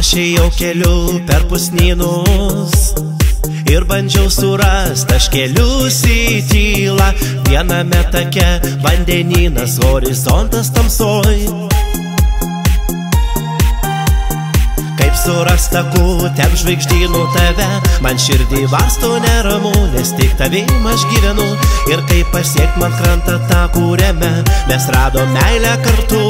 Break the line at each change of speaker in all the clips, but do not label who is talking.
Aš ėjau keliu per pusnynus ir bandžiau surast taškelius į tylą. Viename take vandenynas, horizontas tamsoj. Kaip surast takų tarp žvaigždynų tave, man širdį varsto neramu, nes tik tavim aš gyvenu. Ir kaip pasiekt man krantą tą, kuriame mes radom meilę kartu.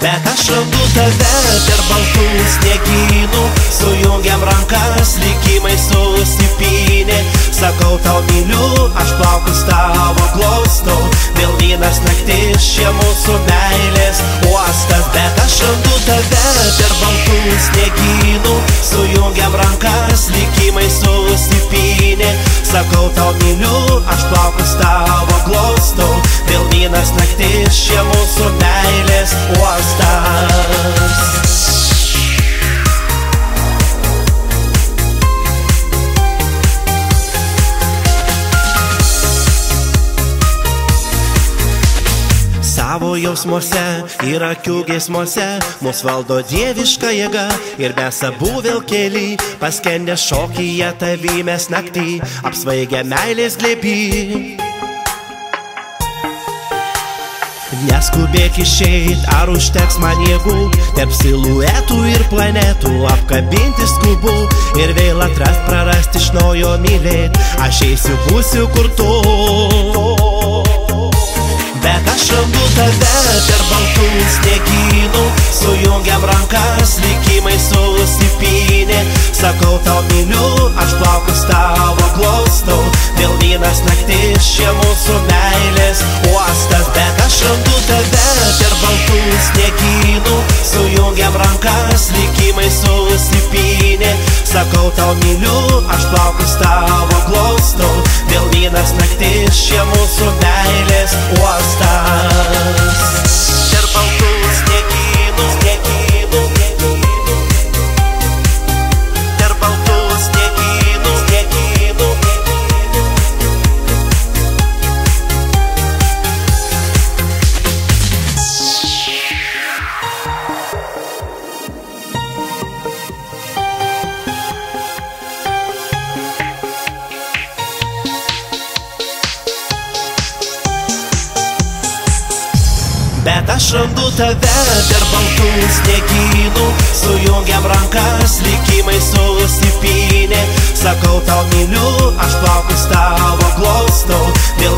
Bet aš randu tave per baltų sniegynų, sujungiam rankas, likimai susipynė. Sakau tau myliu, aš plaukus tavo glaustau, vėl vienas naktis čia mūsų meilės uostas. Bet aš randu tave per baltų sniegynų, sujungiam rankas, likimai susipynė. Sakau tau myliu, aš plaukus tavo glaustau, vėl vienas naktis čia mūsų meilės uostas. Savo jausmuose ir akių geismuose mus valdo dieviška jėga, ir mes abu vėl keli, paskendę šokyje tavy mes naktį, apsvaigę meilės glėby. Neskubėk išeit, ar užteks man jėgų, tarp siluetų ir planetų apkabinti skubu, ir vėl atrast, prarast, iš naujo mylėt, aš eisiu, būsiu kur tu. Bet aš randu tave per baltų sniegynų, sujungiam rankas, likimai susipynė. Sakau tau myliu, aš plaukus tavo glaustau, vėl vienas naktis čia mūsų meilės uostas. Bet aš randu tave per baltų sniegynų, sujungiam rankas, likimai susipynė. Sakau tau myliu, aš plaukus tavo glaustau, vėl vienas naktis čia mūsų meilės uostas. Per baltų sniegynų, sniegynų, per baltų sniegynų, sniegynų. Bet aš randu tave per baltų sniegynų, sujungiam rankas, likimai susipynė. Sakau tau myliu, aš plaukus tavo glaustau, vėl